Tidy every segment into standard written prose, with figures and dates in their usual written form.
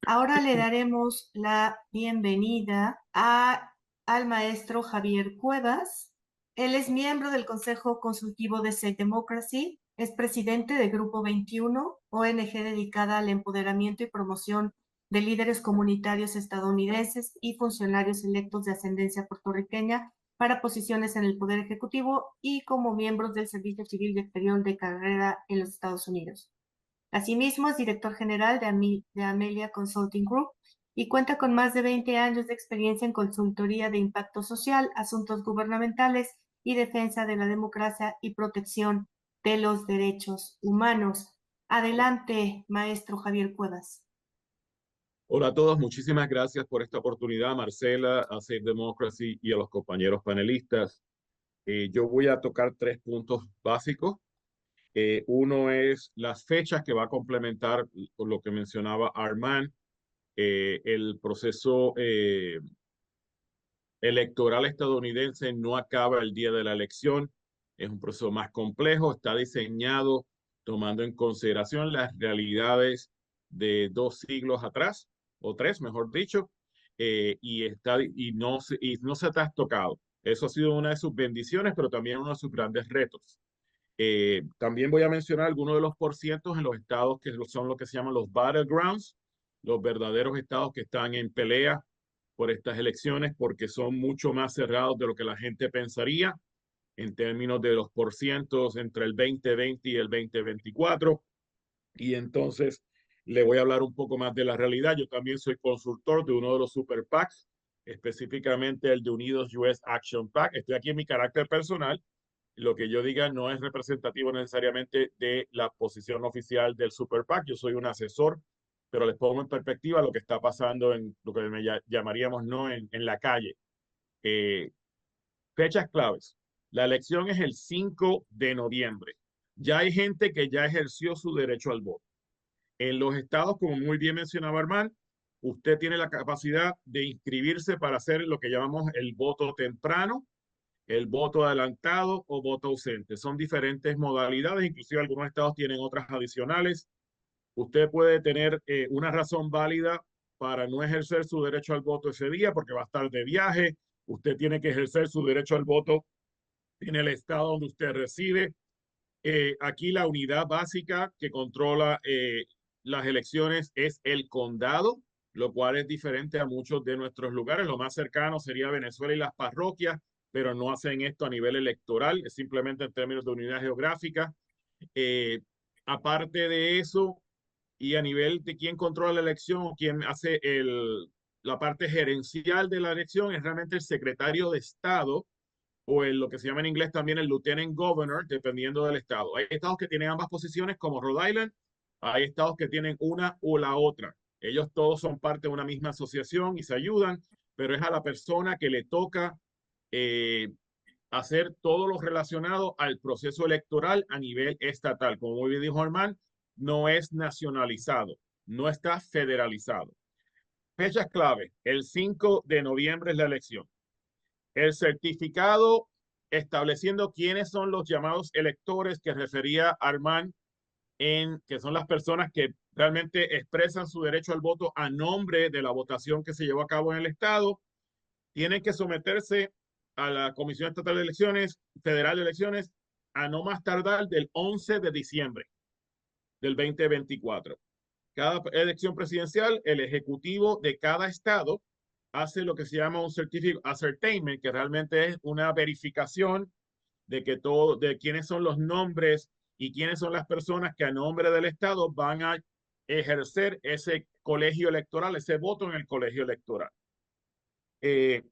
Ahora le daremos la bienvenida al maestro Javier Cuevas. Él es miembro del Consejo Consultivo de Safe Democracy, es presidente de Grupo 21, ONG dedicada al empoderamiento y promoción de líderes comunitarios estadounidenses y funcionarios electos de ascendencia puertorriqueña para posiciones en el Poder Ejecutivo y como miembros del Servicio Civil y Exterior de carrera en los Estados Unidos. Asimismo, es director general de Amelia Consulting Group y cuenta con más de 20 años de experiencia en consultoría de impacto social, asuntos gubernamentales y defensa de la democracia y protección de los derechos humanos. Adelante, maestro Javier Cuevas. Hola a todos, muchísimas gracias por esta oportunidad, Marcela, a Safe Democracy y a los compañeros panelistas. Yo voy a tocar tres puntos básicos. Uno es las fechas que va a complementar con lo que mencionaba Armand. El proceso electoral estadounidense no acaba el día de la elección, es un proceso más complejo, está diseñado tomando en consideración las realidades de 2 siglos atrás, o tres, mejor dicho, y no se ha trastocado. Eso ha sido una de sus bendiciones, pero también uno de sus grandes retos. También voy a mencionar algunos de los porcientos en los estados que son lo que se llaman los battlegrounds, los verdaderos estados que están en pelea por estas elecciones, porque son mucho más cerrados de lo que la gente pensaría en términos de los porcientos entre el 2020 y el 2024. Y entonces le voy a hablar un poco más de la realidad. Yo también soy consultor de uno de los super PACs, específicamente el de Unidos US Action PAC. Estoy aquí en mi carácter personal. Lo que yo diga no es representativo necesariamente de la posición oficial del Super PAC. Yo soy un asesor, pero les pongo en perspectiva lo que está pasando en lo que llamaríamos no en la calle. Eh, Fechas claves. La elección es el 5 de noviembre. Ya hay gente que ya ejerció su derecho al voto. En los estados, como muy bien mencionaba Armand, usted tiene la capacidad de inscribirse para hacer lo que llamamos el voto temprano, el voto adelantado o voto ausente. Son diferentes modalidades, inclusive algunos estados tienen otras adicionales. Usted puede tener una razón válida para no ejercer su derecho al voto ese día porque va a estar de viaje. Usted tiene que ejercer su derecho al voto en el estado donde usted reside. Aquí la unidad básica que controla las elecciones es el condado, lo cual es diferente a muchos de nuestros lugares. Lo más cercano sería Venezuela y las parroquias, pero no hacen esto a nivel electoral, es simplemente en términos de unidad geográfica. Eh, Aparte de eso, y a nivel de quién controla la elección o quién hace la parte gerencial de la elección, es realmente el secretario de Estado o lo que se llama en inglés también el Lieutenant Governor, dependiendo del estado. Hay estados que tienen ambas posiciones, como Rhode Island, hay estados que tienen una o la otra. Ellos todos son parte de una misma asociación y se ayudan, pero es a la persona que le toca eh, hacer todo lo relacionado al proceso electoral a nivel estatal. Como muy bien dijo Armand, no es nacionalizado, no está federalizado. Fechas clave, el 5 de noviembre es la elección. El certificado estableciendo quiénes son los llamados electores que refería Armand, que son las personas que realmente expresan su derecho al voto a nombre de la votación que se llevó a cabo en el Estado, tienen que someterse a la Comisión Estatal de Elecciones, Federal de Elecciones, a no más tardar del 11 de diciembre del 2024. Cada elección presidencial, el ejecutivo de cada estado hace lo que se llama un certificate ascertainment, que realmente es una verificación de que todo, de quiénes son los nombres y quiénes son las personas que a nombre del estado van a ejercer ese colegio electoral, ese voto en el colegio electoral. Eh,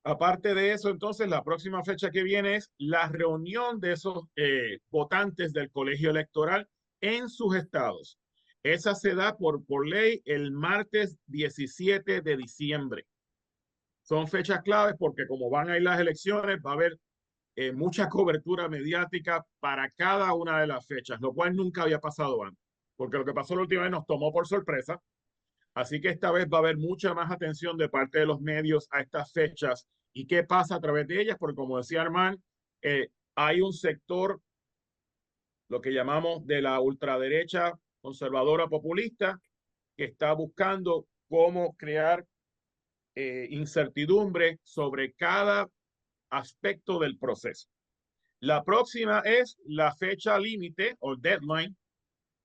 Aparte de eso, entonces, la próxima fecha que viene es la reunión de esos votantes del colegio electoral en sus estados. Esa se da por ley el martes 17 de diciembre. Son fechas claves porque como van a ir las elecciones, va a haber mucha cobertura mediática para cada una de las fechas, lo cual nunca había pasado antes, porque lo que pasó la última vez nos tomó por sorpresa. Así que esta vez va a haber mucha más atención de parte de los medios a estas fechas y qué pasa a través de ellas, porque como decía Armand, hay un sector, lo que llamamos de la ultraderecha conservadora populista, que está buscando cómo crear incertidumbre sobre cada aspecto del proceso. La próxima es la fecha límite o deadline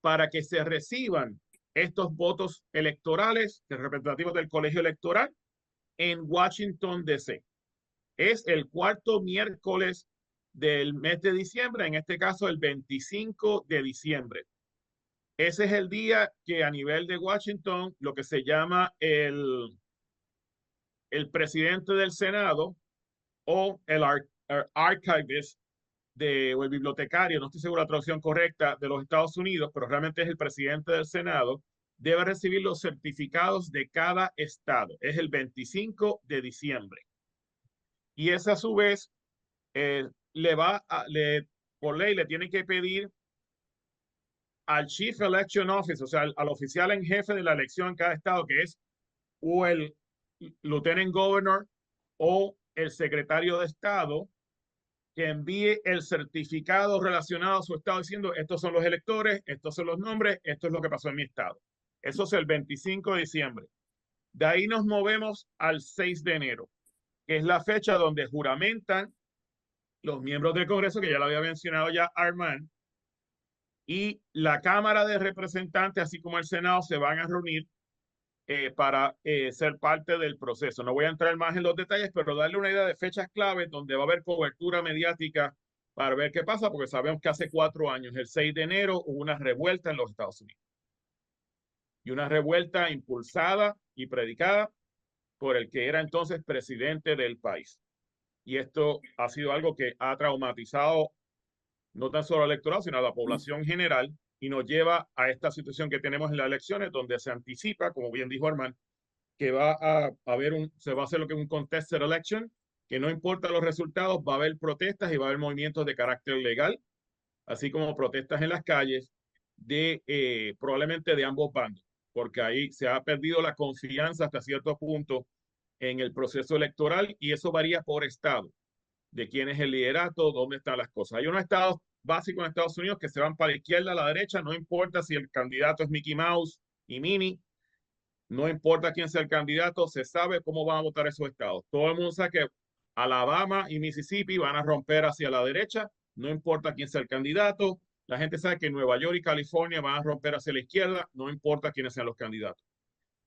para que se reciban estos votos electorales representativos del colegio electoral en Washington, D.C. Es el cuarto miércoles del mes de diciembre, en este caso el 25 de diciembre. Ese es el día que a nivel de Washington, lo que se llama el presidente del Senado o el archivist o el bibliotecario, no estoy seguro de la traducción correcta, de los Estados Unidos, pero realmente es el presidente del Senado, debe recibir los certificados de cada estado. Es el 25 de diciembre. Y esa a su vez por ley le tiene que pedir al Chief Election Office, o sea, al oficial en jefe de la elección en cada estado, que es o el Lieutenant Governor o el secretario de Estado, que envíe el certificado relacionado a su estado diciendo estos son los electores, estos son los nombres, esto es lo que pasó en mi estado. Eso es el 25 de diciembre. De ahí nos movemos al 6 de enero, que es la fecha donde juramentan los miembros del Congreso, que ya lo había mencionado ya Armand, y la Cámara de Representantes, así como el Senado, se van a reunir para ser parte del proceso. No voy a entrar más en los detalles, pero darle una idea de fechas claves donde va a haber cobertura mediática para ver qué pasa, porque sabemos que hace 4 años, el 6 de enero, hubo una revuelta en los Estados Unidos. Y una revuelta impulsada y predicada por el que era entonces presidente del país. Y esto ha sido algo que ha traumatizado no tan solo al electorado, sino a la población general, y nos lleva a esta situación que tenemos en las elecciones, donde se anticipa, como bien dijo Armand, que va a haber se va a hacer lo que es un contested election, que no importa los resultados, va a haber protestas y va a haber movimientos de carácter legal, así como protestas en las calles probablemente de ambos bandos, porque ahí se ha perdido la confianza hasta cierto punto en el proceso electoral y eso varía por estado, de quién es el liderato, dónde están las cosas. Hay unos estados básicos en Estados Unidos que se van para la izquierda, a la derecha, no importa si el candidato es Mickey Mouse y Minnie, no importa quién sea el candidato, se sabe cómo van a votar esos estados. Todo el mundo sabe que Alabama y Mississippi van a romper hacia la derecha, no importa quién sea el candidato. La gente sabe que Nueva York y California van a romper hacia la izquierda, no importa quiénes sean los candidatos.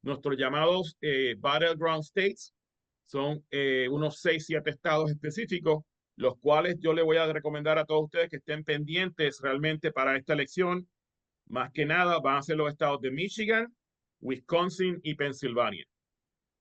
Nuestros llamados battleground states son unos 6, 7 estados específicos, los cuales yo le voy a recomendar a todos ustedes que estén pendientes realmente para esta elección. Más que nada van a ser los estados de Michigan, Wisconsin y Pensilvania.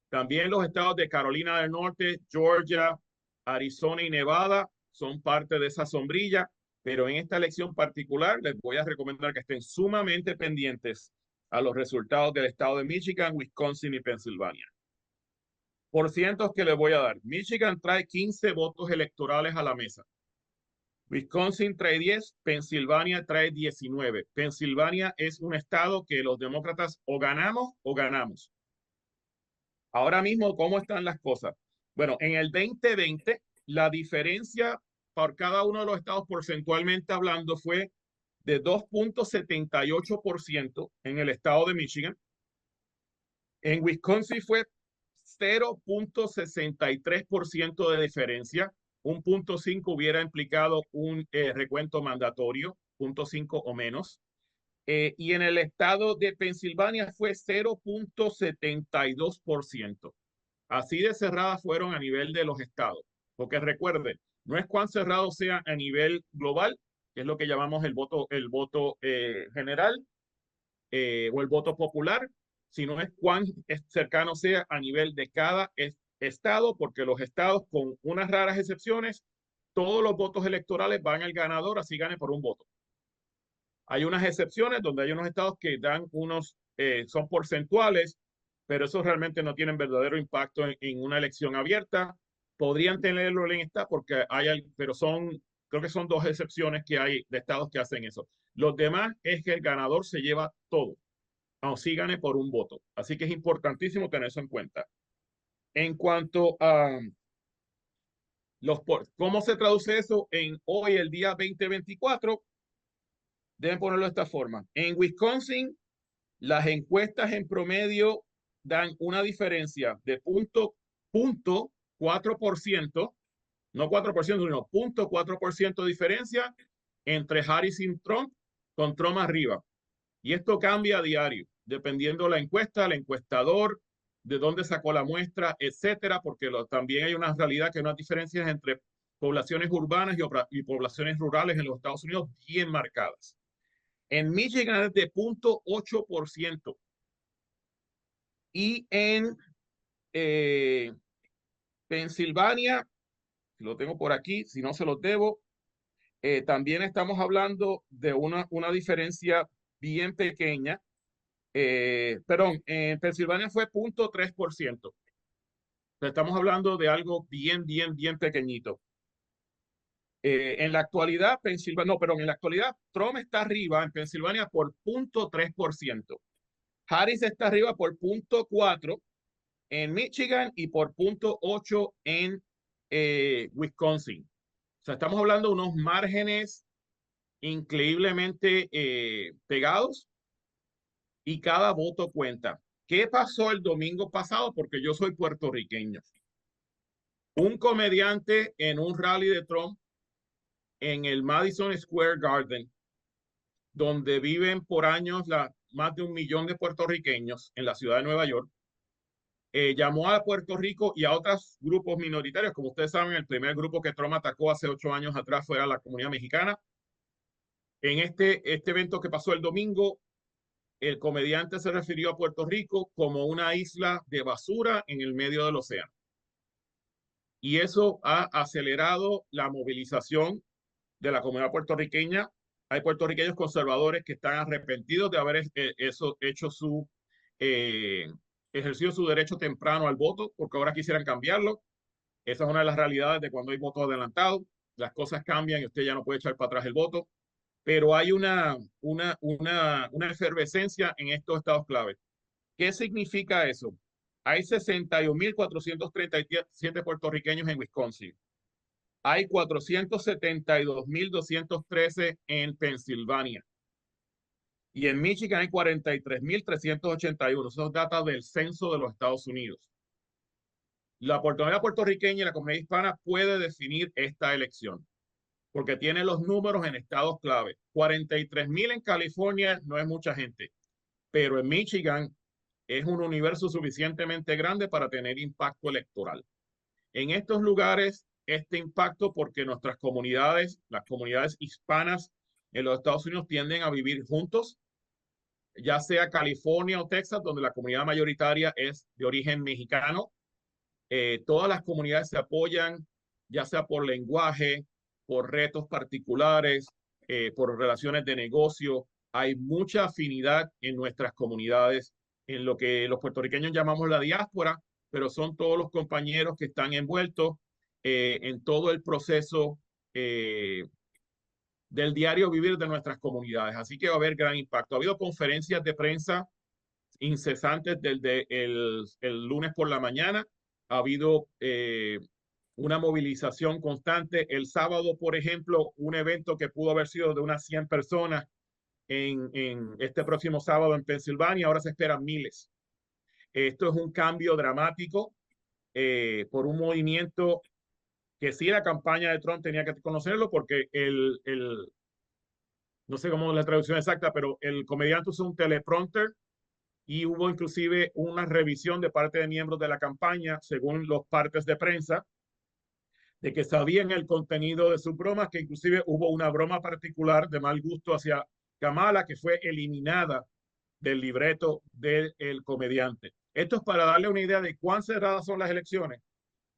También los estados de Carolina del Norte, Georgia, Arizona y Nevada son parte de esa sombrilla, pero en esta elección particular les voy a recomendar que estén sumamente pendientes a los resultados del estado de Michigan, Wisconsin y Pensilvania. Por cientos que les voy a dar. Michigan trae 15 votos electorales a la mesa. Wisconsin trae 10, Pensilvania trae 19. Pensilvania es un estado que los demócratas o ganamos o ganamos. Ahora mismo, ¿cómo están las cosas? Bueno, en el 2020, la diferencia por cada uno de los estados porcentualmente hablando fue de 2.78% en el estado de Michigan. En Wisconsin fue 0.63% de diferencia. 1.5 hubiera implicado un recuento mandatorio, 0.5 o menos. Y en el estado de Pensilvania fue 0.72%. Así de cerradas fueron a nivel de los estados. Porque recuerden, no es cuán cerrado sea a nivel global, que es lo que llamamos el voto general o el voto popular, sino es cuán cercano sea a nivel de cada estado, porque los estados, con unas raras excepciones, todos los votos electorales van al ganador, así gane por un voto. Hay unas excepciones donde hay unos estados que dan son porcentuales, pero esos realmente no tienen verdadero impacto en una elección abierta. Podrían tenerlo en esta porque pero creo que son 2 excepciones que hay de estados que hacen eso. Los demás es que el ganador se lleva todo, aunque sí gane por un voto. Así que es importantísimo tener eso en cuenta. En cuanto a cómo se traduce eso en hoy, el día 2024, deben ponerlo de esta forma. En Wisconsin, Las encuestas en promedio dan una diferencia de punto 4%, no 4%, sino 0.4% de diferencia entre Harris y Trump, con Trump arriba. Y esto cambia a diario, dependiendo de la encuesta, el encuestador, de dónde sacó la muestra, etcétera, porque también hay una realidad que hay unas diferencias entre poblaciones urbanas y poblaciones rurales en los Estados Unidos bien marcadas. En Michigan es de 0.8%. Y en Pensilvania, lo tengo por aquí, si no se los debo, también estamos hablando de una diferencia bien pequeña. Perdón, en Pensilvania fue 0.3%. Estamos hablando de algo bien pequeñito. En la actualidad, Pensilvania, no, perdón, en la actualidad, Trump está arriba en Pensilvania por 0.3%. Harris está arriba por 0.4% en Michigan y por 0.8% en Wisconsin. O sea, estamos hablando de unos márgenes increíblemente pegados y cada voto cuenta. ¿Qué pasó el domingo pasado? Porque yo soy puertorriqueño. Un comediante en un rally de Trump en el Madison Square Garden, donde viven por años más de 1 millón de puertorriqueños en la ciudad de Nueva York, llamó a Puerto Rico y a otros grupos minoritarios. Como ustedes saben, el primer grupo que Trump atacó hace 8 años atrás fue a la comunidad mexicana. En este evento que pasó el domingo, el comediante se refirió a Puerto Rico como una isla de basura en el medio del océano. Y eso ha acelerado la movilización de la comunidad puertorriqueña. Hay puertorriqueños conservadores que están arrepentidos de haber eh, ejercido su derecho temprano al voto, porque ahora quisieran cambiarlo. Esa es una de las realidades de cuando hay voto adelantado. Las cosas cambian y usted ya no puede echar para atrás el voto. Pero hay una efervescencia en estos estados clave. ¿Qué significa eso? Hay 61.437 puertorriqueños en Wisconsin. Hay 472.213 en Pensilvania. Y en Michigan hay 43.381. Esos datos del censo de los Estados Unidos. La comunidad puertorriqueña y la comunidad hispana puede definir esta elección, porque tiene los números en estados clave. 43.000 en California no es mucha gente, pero en Michigan es un universo suficientemente grande para tener impacto electoral. En estos lugares, este impacto, porque nuestras comunidades, las comunidades hispanas en los Estados Unidos tienden a vivir juntos, ya sea California o Texas, donde la comunidad mayoritaria es de origen mexicano. Todas las comunidades se apoyan, ya sea por lenguaje, por retos particulares, por relaciones de negocio. Hay mucha afinidad en nuestras comunidades, en lo que los puertorriqueños llamamos la diáspora, pero son todos los compañeros que están envueltos en todo el proceso del diario vivir de nuestras comunidades. Así que va a haber gran impacto. Ha habido conferencias de prensa incesantes desde el lunes por la mañana. Ha habido una movilización constante. El sábado, por ejemplo, un evento que pudo haber sido de unas 100 personas en este próximo sábado en Pensilvania, ahora se esperan miles. Esto es un cambio dramático por un movimiento que sí la campaña de Trump tenía que conocerlo porque no sé cómo es la traducción exacta, pero el comediante usó un teleprompter y hubo inclusive una revisión de parte de miembros de la campaña, según los partes de prensa, de que sabían el contenido de sus bromas, que inclusive hubo una broma particular de mal gusto hacia Kamala que fue eliminada del libreto del comediante. Esto es para darle una idea de cuán cerradas son las elecciones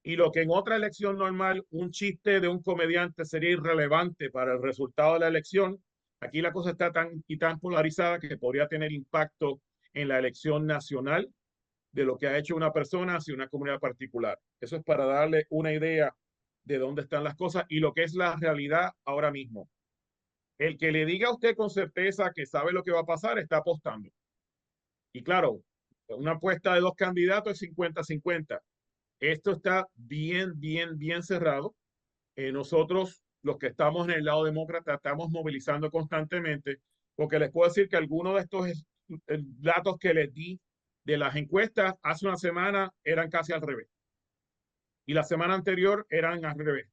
y lo que en otra elección normal un chiste de un comediante sería irrelevante para el resultado de la elección. Aquí la cosa está tan polarizada que podría tener impacto en la elección nacional de lo que ha hecho una persona hacia una comunidad particular. Eso es para darle una idea de dónde están las cosas y lo que es la realidad ahora mismo. El que le diga a usted con certeza que sabe lo que va a pasar está apostando. Y claro, una apuesta de dos candidatos es 50-50. Esto está bien cerrado. Nosotros, los que estamos en el lado demócrata, estamos movilizando constantemente, porque les puedo decir que algunos de estos datos que les di de las encuestas hace una semana eran casi al revés. Y la semana anterior eran al revés.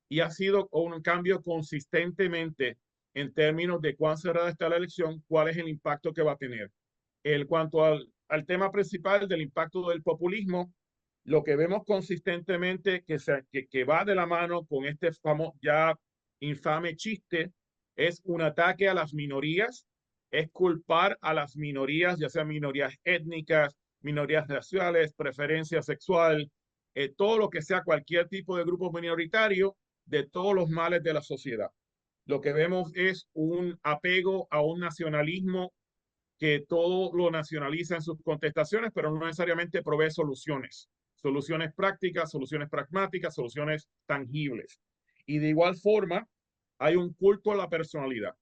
Y ha sido un cambio consistentemente en términos de cuán cerrada está la elección, cuál es el impacto que va a tener. En cuanto al tema principal del impacto del populismo, lo que vemos consistentemente que va de la mano con este famoso ya infame chiste es un ataque a las minorías, es culpar a las minorías, ya sean minorías étnicas, minorías raciales, preferencia sexual, todo lo que sea cualquier tipo de grupo minoritario de todos los males de la sociedad. Lo que vemos es un apego a un nacionalismo que todo lo nacionaliza en sus contestaciones, pero no necesariamente provee soluciones, soluciones prácticas, soluciones pragmáticas, soluciones tangibles. Y de igual forma, hay un culto a la personalidad.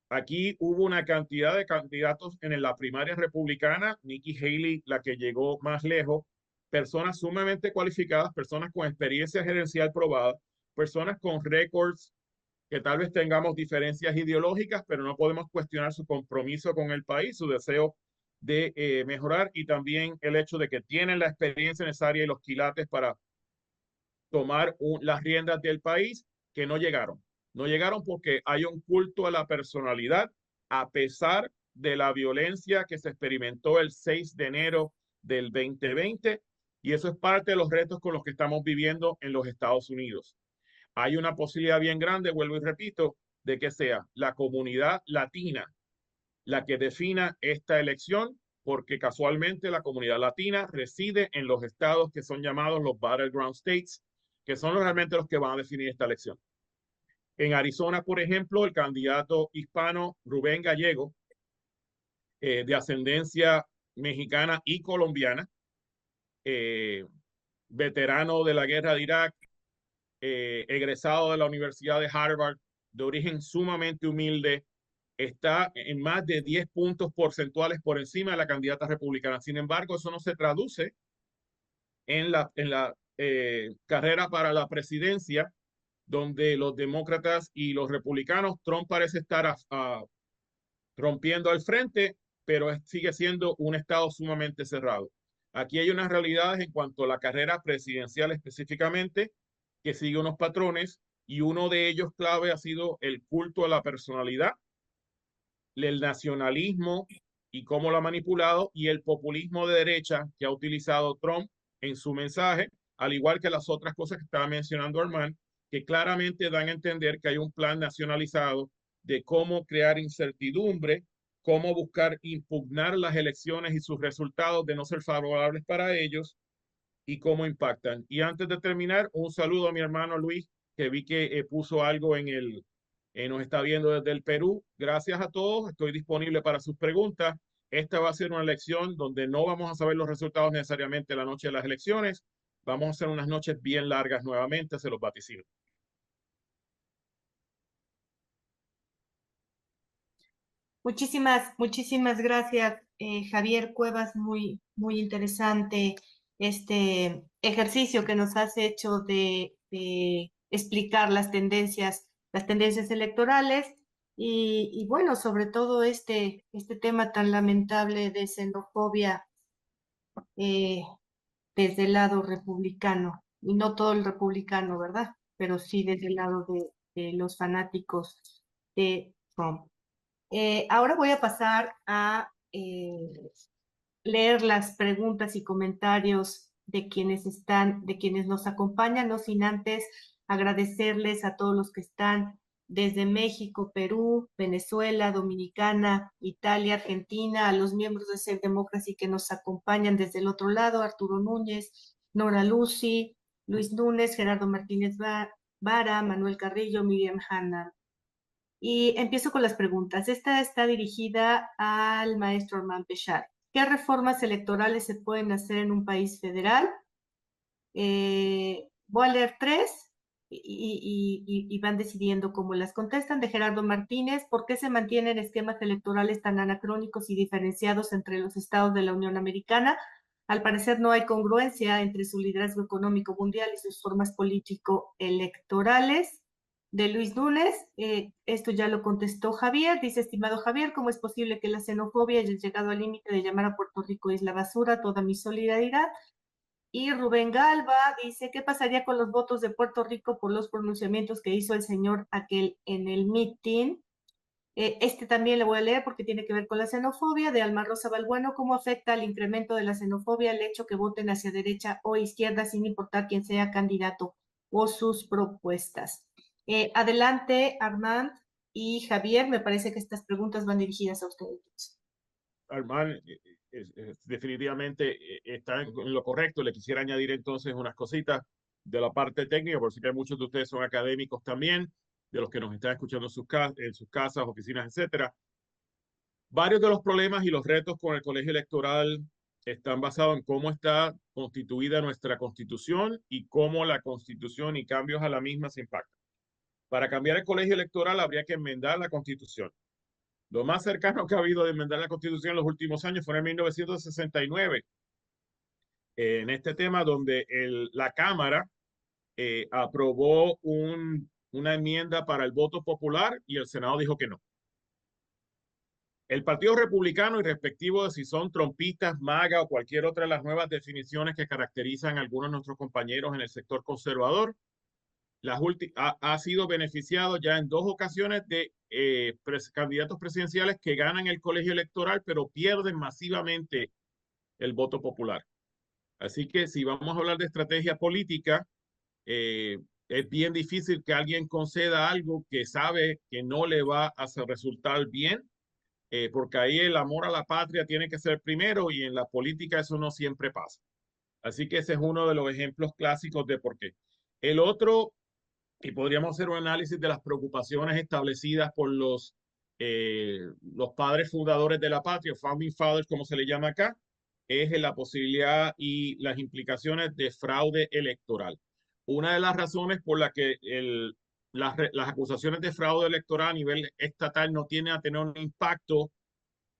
Aquí hubo una cantidad de candidatos en la primaria republicana, Nikki Haley, la que llegó más lejos, personas sumamente cualificadas, personas con experiencia gerencial probada, personas con récords que tal vez tengamos diferencias ideológicas, pero no podemos cuestionar su compromiso con el país, su deseo de mejorar y también el hecho de que tienen la experiencia necesaria y los quilates para tomar las riendas del país, que no llegaron. No llegaron porque hay un culto a la personalidad, a pesar de la violencia que se experimentó el 6 de enero del 2020, y eso es parte de los retos con los que estamos viviendo en los Estados Unidos. Hay una posibilidad bien grande, vuelvo y repito, de que sea la comunidad latina la que defina esta elección, porque casualmente la comunidad latina reside en los estados que son llamados los battleground states, que son realmente los que van a definir esta elección. En Arizona, por ejemplo, el candidato hispano Rubén Gallego, de ascendencia mexicana y colombiana, eh, veterano de la guerra de Irak, egresado de la Universidad de Harvard, de origen sumamente humilde, está en más de 10 puntos porcentuales por encima de la candidata republicana. Sin embargo, eso no se traduce en la carrera para la presidencia, donde los demócratas y los republicanos, Trump parece estar rompiendo al frente, pero sigue siendo un estado sumamente cerrado. Aquí hay unas realidades en cuanto a la carrera presidencial específicamente, que sigue unos patrones, y uno de ellos clave ha sido el culto a la personalidad, el nacionalismo y cómo lo ha manipulado, y el populismo de derecha que ha utilizado Trump en su mensaje, al igual que las otras cosas que estaba mencionando Armand, que claramente dan a entender que hay un plan nacionalizado de cómo crear incertidumbre, cómo buscar impugnar las elecciones y sus resultados de no ser favorables para ellos y cómo impactan. Y antes de terminar, un saludo a mi hermano Luis, que vi que puso algo nos está viendo desde el Perú. Gracias a todos, estoy disponible para sus preguntas. Esta va a ser una elección donde no vamos a saber los resultados necesariamente la noche de las elecciones. Vamos a hacer unas noches bien largas nuevamente, se los vaticino. Muchísimas gracias, Javier Cuevas. Muy interesante este ejercicio que nos has hecho de explicar las tendencias electorales y bueno, sobre todo este tema tan lamentable de xenofobia eh, desde el lado republicano, y no todo el republicano, ¿verdad? Pero sí desde el lado de los fanáticos de Trump. Ahora voy a pasar a leer las preguntas y comentarios de quienes nos acompañan, no sin antes agradecerles a todos los que están desde México, Perú, Venezuela, Dominicana, Italia, Argentina, a los miembros de Save Democracy que nos acompañan desde el otro lado, Arturo Núñez, Nora Lucy, Luis Núñez, Gerardo Martínez Vara, Manuel Carrillo, Miriam Hanna. Y empiezo con las preguntas. Esta está dirigida al maestro Armand Pechard. ¿Qué reformas electorales se pueden hacer en un país federal? Voy a leer tres y van decidiendo cómo las contestan. De Gerardo Martínez, ¿por qué se mantienen esquemas electorales tan anacrónicos y diferenciados entre los estados de la Unión Americana? Al parecer no hay congruencia entre su liderazgo económico mundial y sus formas político-electorales. de Luis Núñez. Esto ya lo contestó Javier. Dice, estimado Javier, ¿cómo es posible que la xenofobia haya llegado al límite de llamar a Puerto Rico isla basura? Toda mi solidaridad. Y Rubén Galva dice, ¿qué pasaría con los votos de Puerto Rico por los pronunciamientos que hizo el señor aquel en el meeting? Este también le voy a leer porque tiene que ver con la xenofobia, de Alma Rosa Balbueno. ¿Cómo afecta al incremento de la xenofobia el hecho que voten hacia derecha o izquierda sin importar quién sea candidato o sus propuestas? Adelante, Armand y Javier. Me parece que estas preguntas van dirigidas a ustedes. Armand definitivamente está en lo correcto. Le quisiera añadir entonces unas cositas de la parte técnica, por si que muchos de ustedes son académicos también, de los que nos están escuchando en sus casas, oficinas, etcétera. Varios de los problemas y los retos con el colegio electoral están basados en cómo está constituida nuestra constitución y cómo la constitución y cambios a la misma se impactan. Para cambiar el colegio electoral habría que enmendar la constitución. Lo más cercano que ha habido de enmendar la constitución en los últimos años fue en 1969, en este tema donde la Cámara aprobó una enmienda para el voto popular y el Senado dijo que no. El Partido Republicano, y respectivo de si son trompistas, MAGA o cualquier otra de las nuevas definiciones que caracterizan a algunos de nuestros compañeros en el sector conservador, ha sido beneficiado ya en 2 ocasiones de candidatos presidenciales que ganan el colegio electoral, pero pierden masivamente el voto popular. Así que si vamos a hablar de estrategia política, es bien difícil que alguien conceda algo que sabe que no le va a resultar bien, porque ahí el amor a la patria tiene que ser primero y en la política eso no siempre pasa. Así que ese es uno de los ejemplos clásicos de por qué. El otro, y podríamos hacer un análisis de las preocupaciones establecidas por los padres fundadores de la patria, founding fathers, como se le llama acá, es la posibilidad y las implicaciones de fraude electoral. Una de las razones por la que las acusaciones de fraude electoral a nivel estatal no tienen a tener un impacto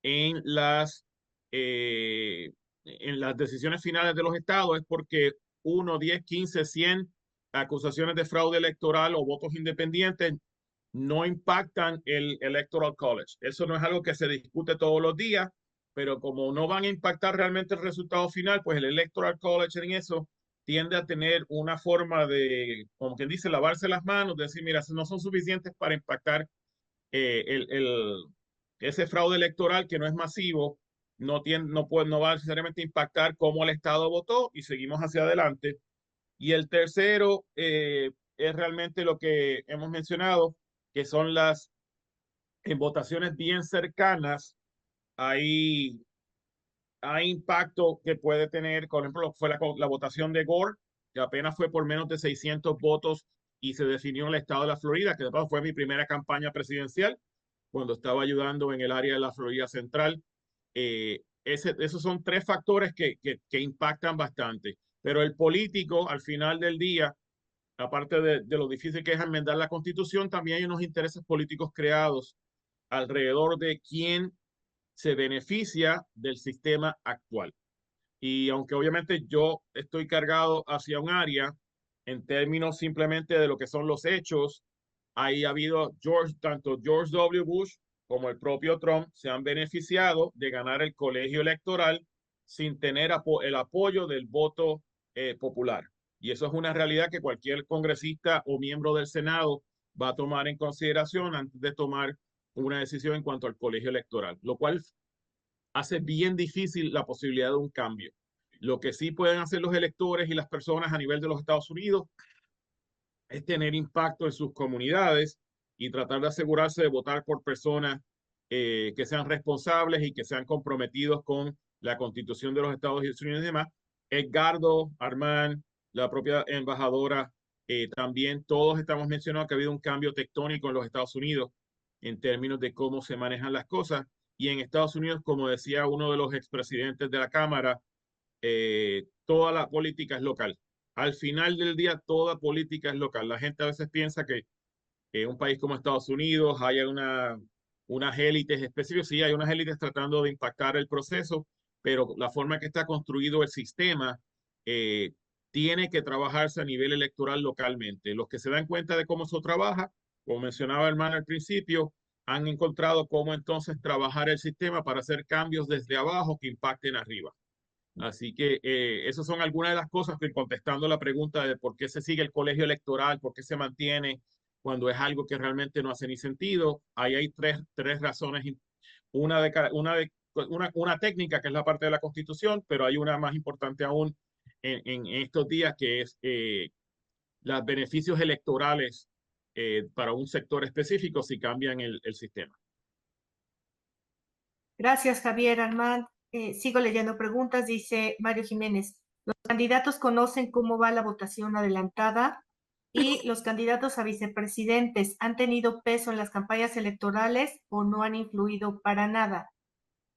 en en las decisiones finales de los estados es porque 1, 10, 15, 100 acusaciones de fraude electoral o votos independientes no impactan el Electoral College. Eso no es algo que se discute todos los días, pero como no van a impactar realmente el resultado final, pues el Electoral College en eso tiende a tener una forma de, como quien dice, lavarse las manos, de decir, mira, no son suficientes para impactar eh, el, el, ese fraude electoral que no es masivo, no va necesariamente a impactar cómo el Estado votó y seguimos hacia adelante. Y el tercero es realmente lo que hemos mencionado, que son en votaciones bien cercanas, hay, hay impacto que puede tener, por ejemplo, fue la votación de Gore, que apenas fue por menos de 600 votos y se definió el estado de la Florida, que de paso fue mi primera campaña presidencial cuando estaba ayudando en el área de la Florida Central. Esos son 3 factores que impactan bastante. Pero el político, al final del día, aparte de lo difícil que es enmendar la Constitución, también hay unos intereses políticos creados alrededor de quién se beneficia del sistema actual. Y aunque obviamente yo estoy cargado hacia un área, en términos simplemente de lo que son los hechos, ahí ha habido tanto George W. Bush como el propio Trump se han beneficiado de ganar el colegio electoral sin tener el apoyo del voto popular. Y eso es una realidad que cualquier congresista o miembro del Senado va a tomar en consideración antes de tomar una decisión en cuanto al colegio electoral, lo cual hace bien difícil la posibilidad de un cambio. Lo que sí pueden hacer los electores y las personas a nivel de los Estados Unidos es tener impacto en sus comunidades y tratar de asegurarse de votar por personas que sean responsables y que sean comprometidos con la Constitución de los Estados Unidos y demás. Edgardo, Armand, la propia embajadora, también todos estamos mencionando que ha habido un cambio tectónico en los Estados Unidos en términos de cómo se manejan las cosas. Y en Estados Unidos, como decía uno de los expresidentes de la Cámara, toda la política es local. Al final del día, toda política es local. La gente a veces piensa que en un país como Estados Unidos hay unas élites específicas. Sí, hay unas élites tratando de impactar el proceso, pero la forma que está construido el sistema tiene que trabajarse a nivel electoral localmente. Los que se dan cuenta de cómo eso trabaja como mencionaba hermano al principio, han encontrado cómo entonces trabajar el sistema para hacer cambios desde abajo que impacten arriba. Así que esas son algunas de las cosas que contestando la pregunta de por qué se sigue el colegio electoral, por qué se mantiene cuando es algo que realmente no hace ni sentido. Ahí hay tres razones. Una técnica que es la parte de la Constitución, pero hay una más importante aún en estos días que es los beneficios electorales para un sector específico si cambian el sistema. Gracias, Javier Armand. Sigo leyendo preguntas. Dice Mario Jiménez, los candidatos conocen cómo va la votación adelantada y los candidatos a vicepresidentes han tenido peso en las campañas electorales o no han influido para nada.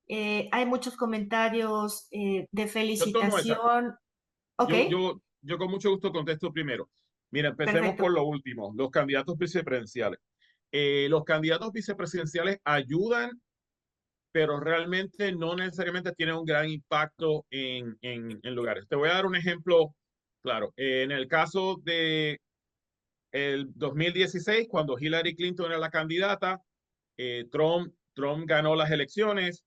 Hay muchos comentarios de Yo tomo esa. felicitación. Ok, Yo con mucho gusto contesto primero. Mira, empecemos por perfecto. lo último, los candidatos vicepresidenciales. Los candidatos vicepresidenciales ayudan, pero realmente no necesariamente tienen un gran impacto en lugares. Te voy a dar un ejemplo claro. En el caso de el 2016, cuando Hillary Clinton era la candidata, Trump ganó las elecciones.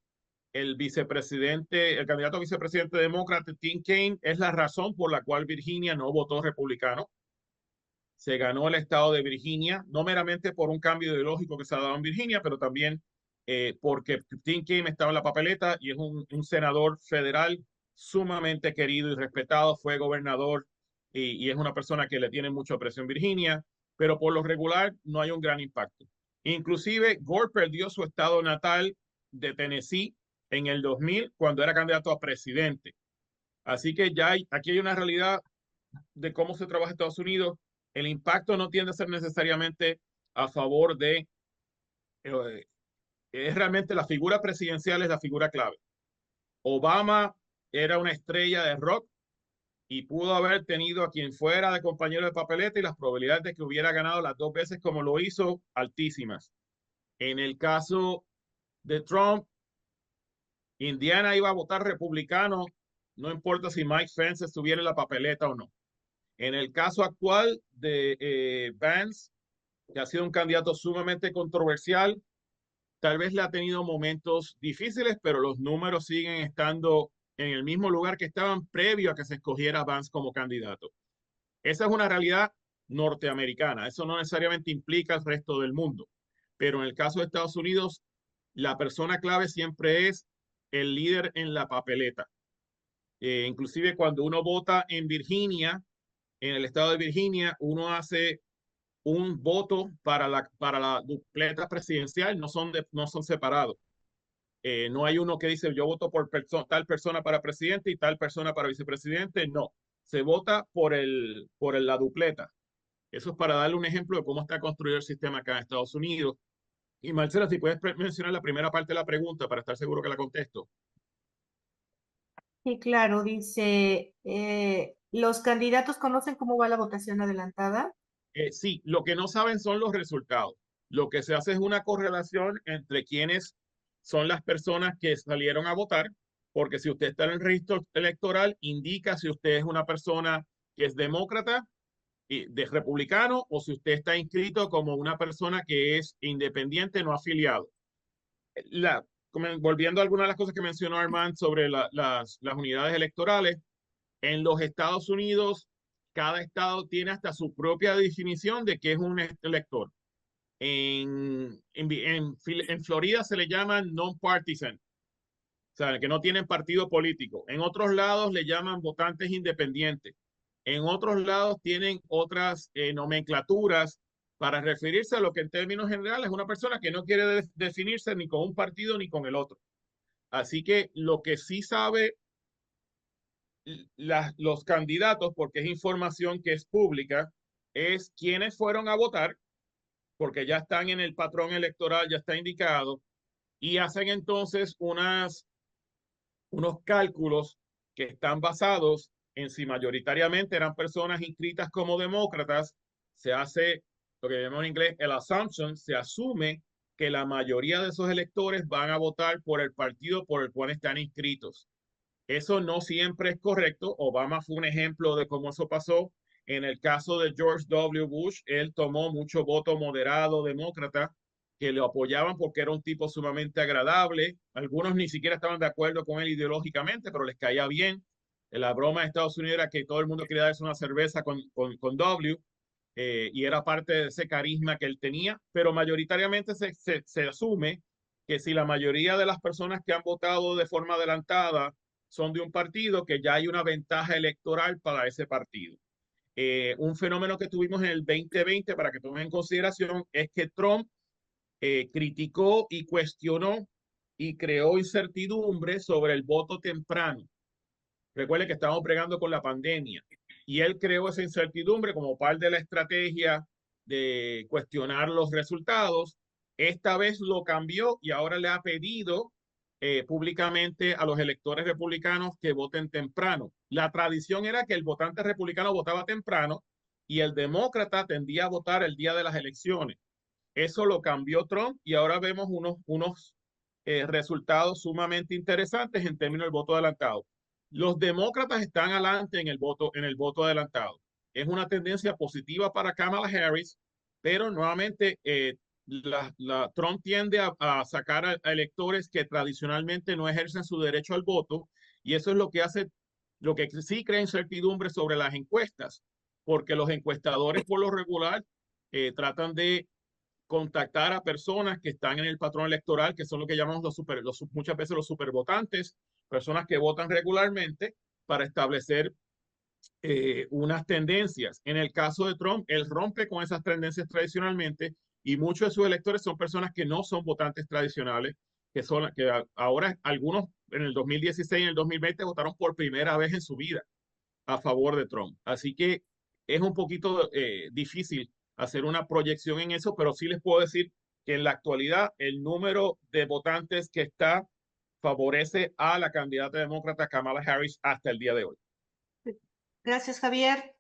El vicepresidente, el candidato a vicepresidente demócrata, Tim Kaine, es la razón por la cual Virginia no votó republicano. Se ganó el estado de Virginia, no meramente por un cambio ideológico que se ha dado en Virginia, pero también porque Tim Kaine estaba en la papeleta y es un senador federal sumamente querido y respetado, fue gobernador y es una persona que le tiene mucho aprecio en Virginia, pero por lo regular no hay un gran impacto. Inclusive Gore perdió su estado natal de Tennessee en el 2000 cuando era candidato a presidente. Así que ya aquí hay una realidad de cómo se trabaja en Estados Unidos. El impacto no tiende a ser necesariamente a favor de, eh, es realmente la figura presidencial es la figura clave. Obama era una estrella de rock y pudo haber tenido a quien fuera de compañero de papeleta y las probabilidades de que hubiera ganado las dos veces como lo hizo, altísimas. En el caso de Trump, Indiana iba a votar republicano, no importa si Mike Pence estuviera en la papeleta o no. En el caso actual de Vance, que ha sido un candidato sumamente controversial, tal vez le ha tenido momentos difíciles, pero los números siguen estando en el mismo lugar que estaban previo a que se escogiera Vance como candidato. Esa es una realidad norteamericana, eso no necesariamente implica el resto del mundo, pero en el caso de Estados Unidos, la persona clave siempre es el líder en la papeleta. Inclusive cuando uno vota en Virginia, en el estado de Virginia, uno hace un voto para la dupleta presidencial, no son separados. No hay uno que dice yo voto por tal persona para presidente y tal persona para vicepresidente, no. Se vota la dupleta. Eso es para darle un ejemplo de cómo está construido el sistema acá en Estados Unidos. Y Marcela, si puedes mencionar la primera parte de la pregunta para estar seguro que la contesto. Sí, claro, dice, ¿los candidatos conocen cómo va la votación adelantada? Sí, lo que no saben son los resultados. Lo que se hace es una correlación entre quiénes son las personas que salieron a votar, porque si usted está en el registro electoral, indica si usted es una persona que es demócrata y de republicano o si usted está inscrito como una persona que es independiente, no afiliado. Volviendo a algunas de las cosas que mencionó Armand sobre las unidades electorales, en los Estados Unidos, cada estado tiene hasta su propia definición de qué es un elector. En Florida se le llaman non-partisan, o sea, que no tienen partido político. En otros lados le llaman votantes independientes. En otros lados tienen otras nomenclaturas para referirse a lo que en términos generales es una persona que no quiere definirse ni con un partido ni con el otro. Así que lo que sí sabe los candidatos, porque es información que es pública, es quiénes fueron a votar, porque ya están en el patrón electoral, ya está indicado, y hacen entonces unos cálculos que están basados en si mayoritariamente eran personas inscritas como demócratas, se hace lo que llamamos en inglés el assumption, se asume que la mayoría de esos electores van a votar por el partido por el cual están inscritos. Eso no siempre es correcto. Obama fue un ejemplo de cómo eso pasó En el caso de George W. Bush, él tomó mucho voto moderado demócrata que lo apoyaban porque era un tipo sumamente agradable. Algunos ni siquiera estaban de acuerdo con él ideológicamente, pero les caía bien. La broma de Estados Unidos era que todo el mundo quería darse una cerveza con W, y era parte de ese carisma que él tenía, pero mayoritariamente se asume que si la mayoría de las personas que han votado de forma adelantada son de un partido, que ya hay una ventaja electoral para ese partido. Un fenómeno que tuvimos en el 2020, para que tomen en consideración, es que Trump criticó y cuestionó y creó incertidumbre sobre el voto temprano. Recuerde que estamos bregando con la pandemia y él creó esa incertidumbre como parte de la estrategia de cuestionar los resultados. Esta vez lo cambió y ahora le ha pedido públicamente a los electores republicanos que voten temprano. La tradición era que el votante republicano votaba temprano y el demócrata tendía a votar el día de las elecciones. Eso lo cambió Trump y ahora vemos unos resultados sumamente interesantes en términos del voto adelantado. Los demócratas están adelante en el voto adelantado. Es una tendencia positiva para Kamala Harris, pero nuevamente Trump tiende a sacar a electores que tradicionalmente no ejercen su derecho al voto, y eso es lo que hace, lo que sí crea incertidumbre sobre las encuestas, porque los encuestadores por lo regular tratan de contactar a personas que están en el patrón electoral, que son lo que llamamos muchas veces los supervotantes, personas que votan regularmente para establecer unas tendencias. En el caso de Trump, él rompe con esas tendencias tradicionalmente y muchos de sus electores son personas que no son votantes tradicionales, que ahora algunos en el 2016 y en el 2020 votaron por primera vez en su vida a favor de Trump. Así que es un poquito difícil hacer una proyección en eso, pero sí les puedo decir que en la actualidad el número de votantes que está favorece a la candidata demócrata Kamala Harris hasta el día de hoy. Gracias, Javier.